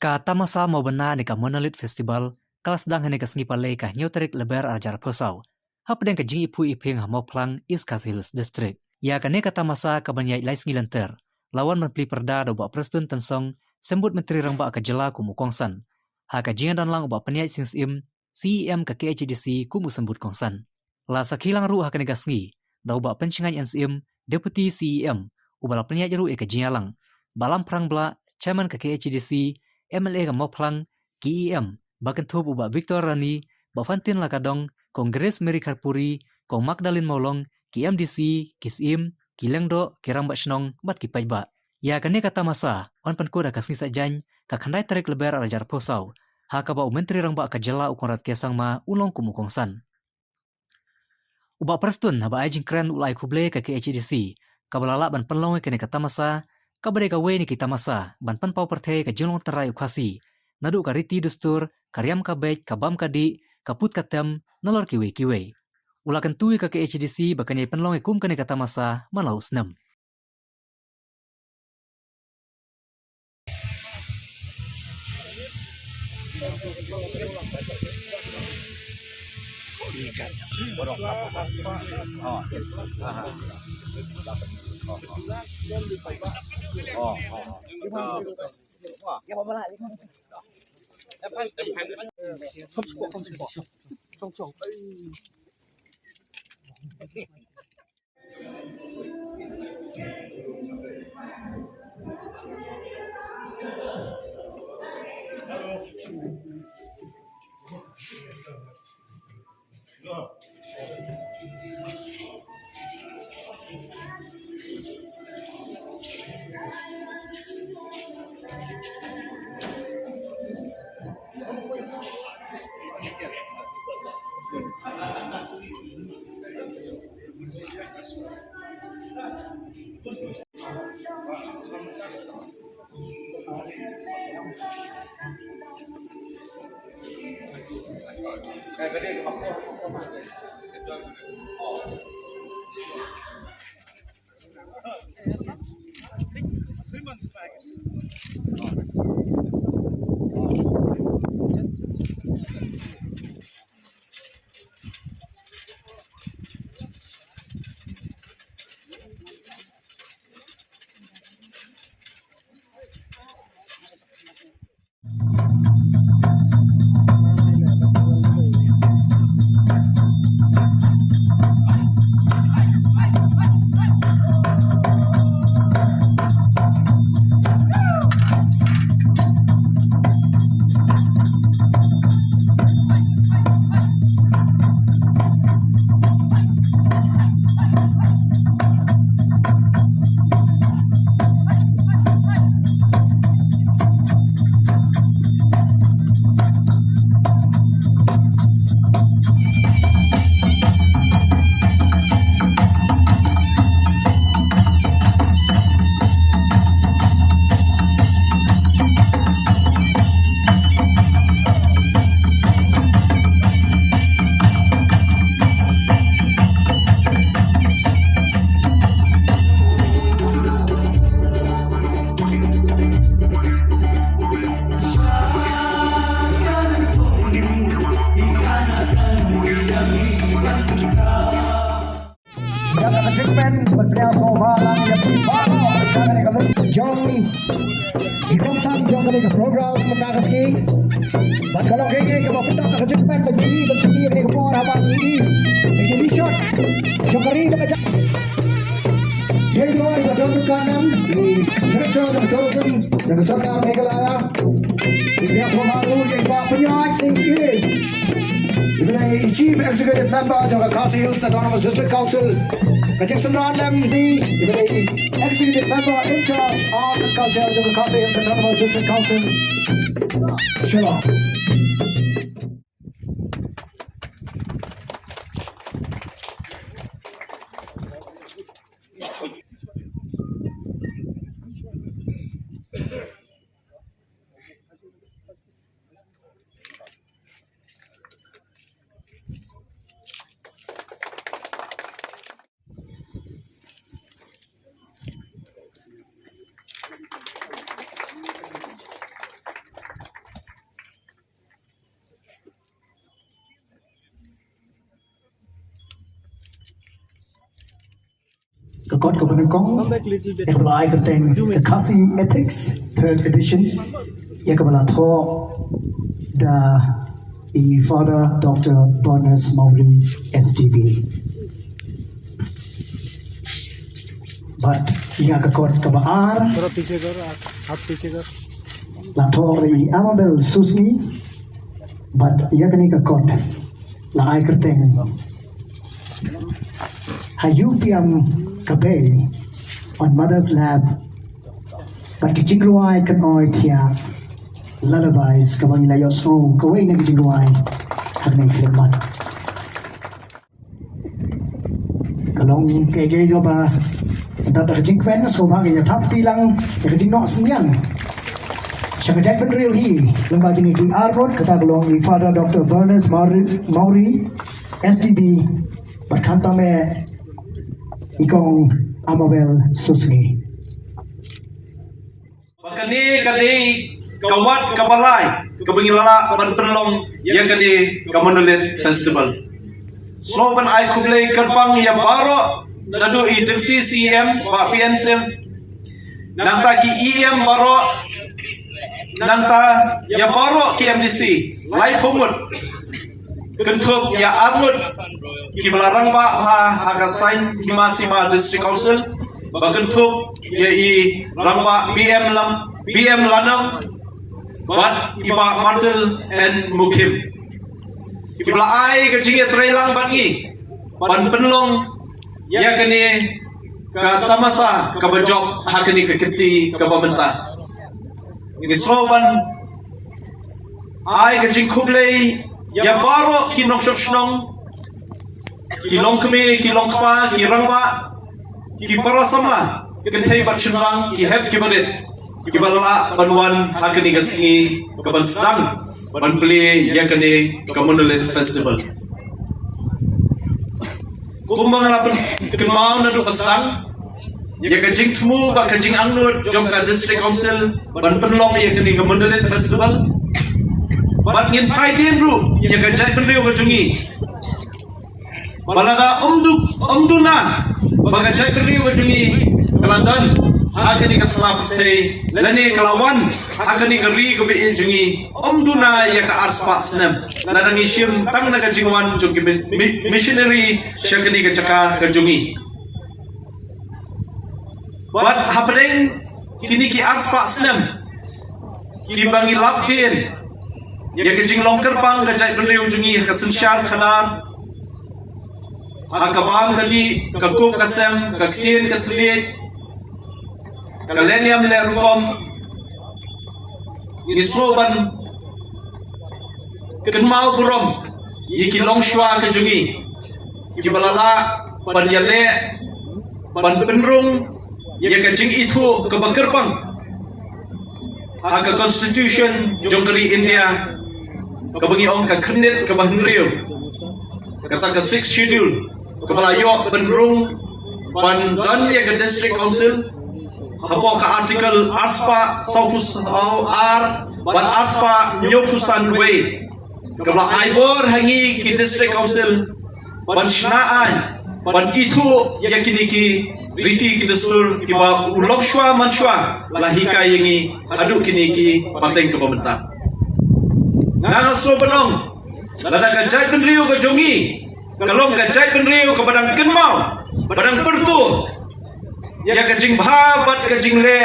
Ka tamasa mau benar ni ka Monolith Festival, kalas dang hene ka sengi palai ka nyoterik lebar ajar posau. Hap den ka jing ipu iping ha mau plang East Coast Hills District. Ya ka ne ka tamasa ka banyai lai sengi lenter. Lawan menteri perda do ba Preston Tensong, sembut menteri rangba ka jela ku mukongsan. Ha ka jingan dan lang ba penyai sings im, CEM ka KHDC ku mu sembut kongsan. La sakilang ru ha ka ne ka sengi, do ba pencingan NCM, Deputy CEM, ubala penyai ru e ka jingalang. Balam perang bla, Chairman ka KHDC, MLA ka Moplang, KEM, bakan tubuh ba Victor Rani, ba Fantin Lakadong, Kongres Mary Karpuri, Kong Magdalene Molong, KMDC, Kisim, Kilengdo, Kirang Bashnong, bat kipay ba. Ya kani kata masa, on pankuda kasngi sajan, kakandai tarik lebar arajar posau, haka ba menteri rang ba kajala ukorat kesang ma ulong kumukongsan. Uba Preston haba ajing keren ulai kuble ka KHDC, kabalala ban penlong kani kata masa, kabare ka we ni kita masa ban pan pau perthe ka jilong terai ukasi nadu ka riti dustur karyam ka bej ka bam ka di kaput ka tem nalor kiwe ulakan tui ka HDC bakanya penlong kum kani kata masa malau senam program magkakaski. Ba't ka lang kaya kapapita nakajukpan pag-iwi bagsaki ang nagpapawar habang iwi exhibition jokari nakajak here you are Dr. Kanam the director of tourism ng Sabah Meghalaya Ibigay sa mga yung iba penyay sing sing Ibigay chief executive member ng Khasi Hills Autonomous District Council Kajik Sunran Lemdi Ibigay executive member in charge of agriculture ng Khasi Hills Autonomous District Council Shalom. kot ko benengkong eklai keteng Kasi Ethics third edition ya kebala tho the Father Dr. Barnes Maury STB but ia ke kot kebaar la tho the Amabel Susni but ia kini ke kot la ai keteng Hayupiam Kabay on Mother's Lab, but Kijingruai can oitia lullabies kabang ilayo snow kaway na Kijingruai hagnay klimat. Kalong kaya ba dada Kijingkwen so bagi yatap pilang Kijingno senian. Siya kajay penreal hi lembagi ni ki Arrod kata kalong i Father Dr. Barnes Maury SDB berkata me ikong Amabel Susni. Bakani kali kawat kabalai kabingilala ban penlong yang kali Kamandalit Festival. So ban ai kublai kerpang yang baro nadu i deputy CM Pak PNSM nangta ki EM baro nangta yang baro KMDC lai pumut kentuk ya arnud ki belarang ba ha agasain ki masima district council bagentuk ya i rangba BM lanam bat iba martel and mukim ki belai ke jingi trailang bangi ban penlong ya kini ka tamasa ka berjob ha kini ke keti ka pemerintah ini soban ai ke jing kublai ya baro ki nong shonong ki long kme ki long kpa ki rangba ki parasama kentai barchenrang ki heb ki barit ki balala banwan hakani gasni kaban sedang ban play yakani Kamandalit Festival kumbang lapan kemau nadu pasang ya kajing tmu ba kajing angnut jom ka district council ban penlong yakani Kamandalit Festival bat ngin pai din ru ya kajai penriu kajungi balada omduna bagajai penriu kajungi kaladan akani kaslap te lani kalawan akani gari ko be jungi omduna ya ka arspa senam ladang ishim tang na kajingwan jungi missionary syakani ka caka kajungi bat happening kini ki arspa senam ki bangi laptin ya kajing longker pang kajai penriu jungi kasensyar khana akabang kali kakup kasem kaktin katulit kaleniam le rukom isoban kenmau burom yiki longshwa kajungi ki balala pan yale pan penrung ya kajing itu kebakerpang aka constitution jongkari India kabangi ong ka khnit ka bahnriu kata ka 6th schedule kabalayo penrung pan dan ya ka district council hapo ka article arspa saupus ar ban arspa nyopusan way kabla aibor hangi ki district council ban shnaan ban itu yakini ki riti ki desur ki ba ulokshwa manshwa lahika yangi adu kini ki pateng ke pemerintah nang so benong lada ka jai penriu ka jongi kalong ka jai penriu ka badang kenmau badang pertu ya kajing bat kajing le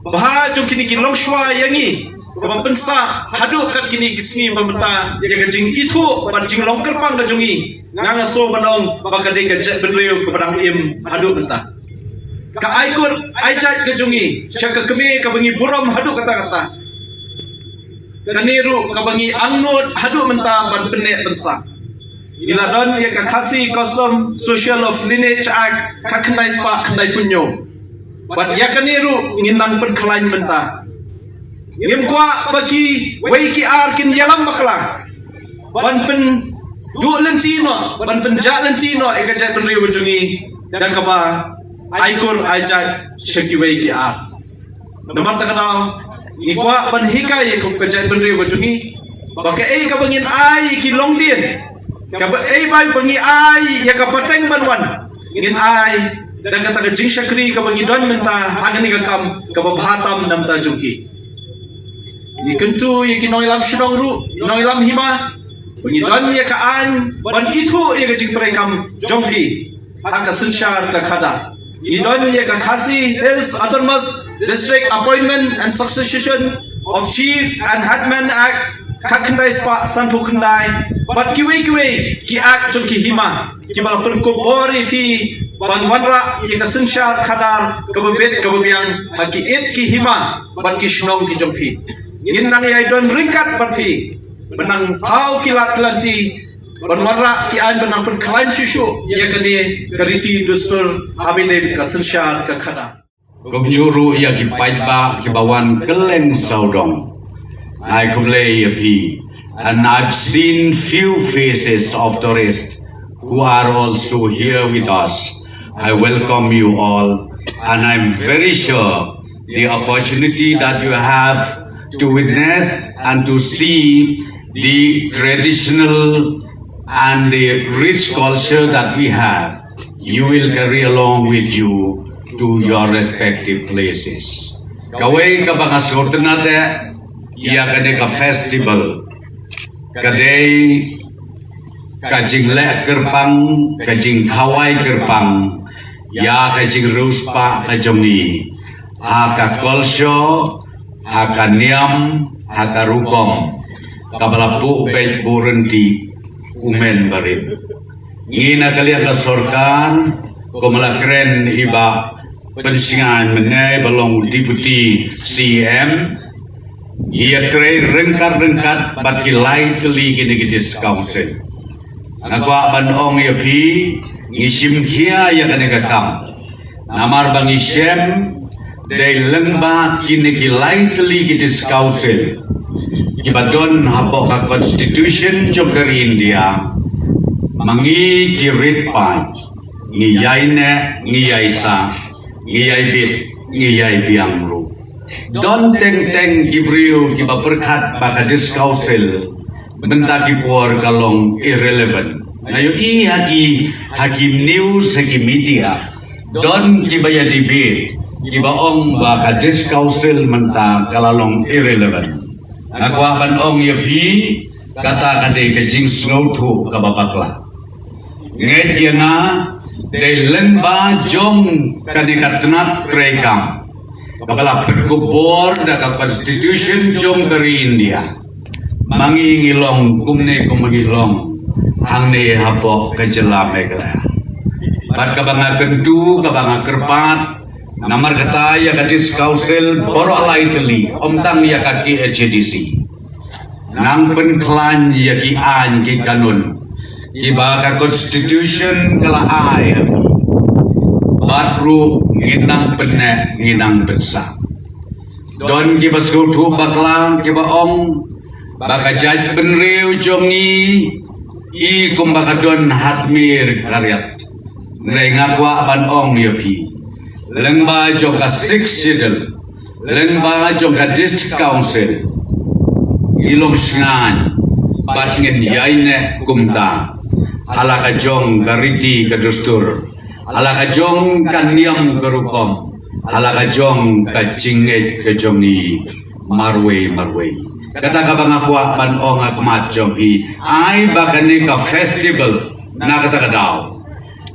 bah jong kini ki longshwa yangi ka pensa hadu kat kini kisni pemerintah ya kajing itu kajing longker pang ka jongi nang so benong bakade ka jai penriu ka badang im hadu mentah ka aikur aijat ka jongi syaka keme ka bangi buram hadu kata-kata kaniru ka bangi angnut hadu mentah ban penek pensa iladon ya ka khasi kosum social of lineage act ka khandai spa khandai punyo bat ya kaniru nginang perkelain mentah ngim kwa bagi waiki ar kin yalam bakla ban pen du lentino ban pen ja lentino e ka jat penriu jungi dan ka ba aikur aijat syaki waiki ar nomor takadau ikwa ban hikai ko ka jat penriu jungi baka ei ka bangin ai ki longdin ka ei bai bangi ai ya ka pateng banwan ngin ai dan kata ka jing syakri ka bangidon menta hagani ka kam ka babhatam namta jungki ikentu ikinong ilam shidong ru inong ilam hima bangidon ya ka an ban itu ya ka jing trai kam jongki haka sunshar ka khada idon ya ka Khasi Hills Autonomous District Appointment and Succession of Chief and Headman Act Kakandai Spa Sanpu Kandai Bat kiwe ki act jong ki hima ki bala pen ko bori pi ban wanra ye ka sunshar khadar ka babiang haki et ki hima bat ki shnong ki jong pi ngin nang ya don ringkat bat pi benang thau kilat lanti ban wanra ki an benang pen klain shishu ye ka ni kariti dusur abide ka sunshar ka khadar Komjuru ya ki paitba ki bawan keleng saudong I kumlei api, and I've seen few faces of tourists who are also here with us. I welcome you all, and I'm very sure the opportunity that you have to witness and to see the traditional and the rich culture that we have, you will carry along with you to your respective places. Kawai ka banga sortenate ia kade ka festival kade kajing le kerpang kajing kawai kerpang ya kajing ruspa kajongi aka kolsyo aka niam aka rukom kabalapu bel burenti umen barit ngina kalian ka sorkan komala kren iba pensingan menai balong deputy CM ia tray rengkat bat kilai teli gini council nakwa banong ya pi ngisim kia ya kane kakam namar bang isem dai lengba kini kilai teli gini council kibadon hapo ka constitution jokari India mangi kirit pai ngiyai ne ngiyai sa ngiyai bit ngiyai biangru Don teng Gibriu kiba berkat bakadis council benta kipor kalong irrelevant. Ayo i hagi news hagi media. Don kiba ya debate kiba ong bakadis council menta kalalong irrelevant. Nakwa ban ong ya pi kata kade kajing snow tu kababakla. Nget ya na de lemba jong kadikatnat trekam. Kapala perkubor da ka constitution jong dari India mangingilong kumne kumangilong hangne hapo kajela megla bat kabanga kentu kabanga kerpat namar kata ya kadis council boro alai teli omtang ya kaki HDC nang penklan ya ki an ki kanun ki ba ka constitution kala ai batru nginang pene nginang besar don kiba skutu baklang kiba ong baka jaj benriu jongi i kumbaka don hatmir karyat ngakwa ban ong yopi lengba joka 6 sidel lengba joka district council ilong snan bat ngin yaine kumta halaka jong gariti kadustur ala kajong kaniam kerukom ala kajong kajinget kajongi marwe kata kabang akwa ban ong akmat jongi ay bakani ka festival na kata kadaw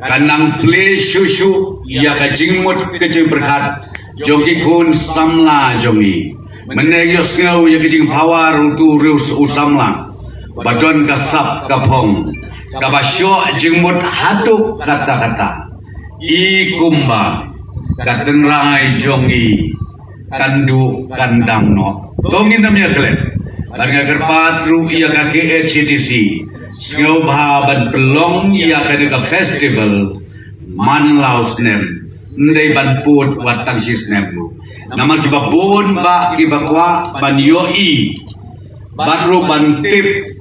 kanang play shushu ya kajingmut kajing berkat jongi kun samla jongi menegos ngau ya kajing pawar untuk rius usamla badon kasap kapong kabasyo jingmut hatuk kata-kata I kumba katenrai jongi kandu kandang no tongin namanya kelen larga kerpat ru ia kaki HDC ngau bahaban pelong ia kadika festival man laus nem ndai ban put watang sis nem ru nama kiba bon ba kiba kwa ban yoi ban ru ban tip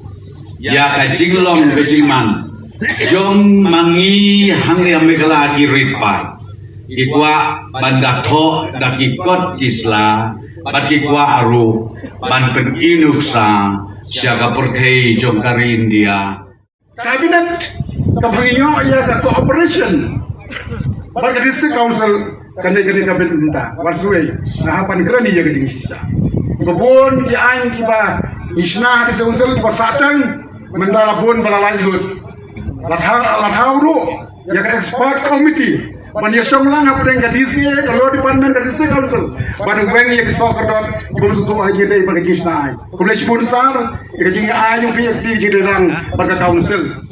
ya kajinglong kajingman jong mangi hangri amegla kiripai ikwa bandatho dakikot kisla batikwa aru ban penginuksa siaga perthei jong kari India Kabinet kabrinyo ya ka cooperation Baga district council kande kabin minta warsuwe na hapan krani ya gajing sisa. Babon di aing kiba isna di council kiba satang mendala bon balalai lut. Lathau ru ya ka expert committee man ya somlang hapdeng ka DC kalau department ka district council badang weng ya disok kadon bom sutu aja dei baga isna ai. Kuble sponsor ya gajing aing pi di giderang baga council.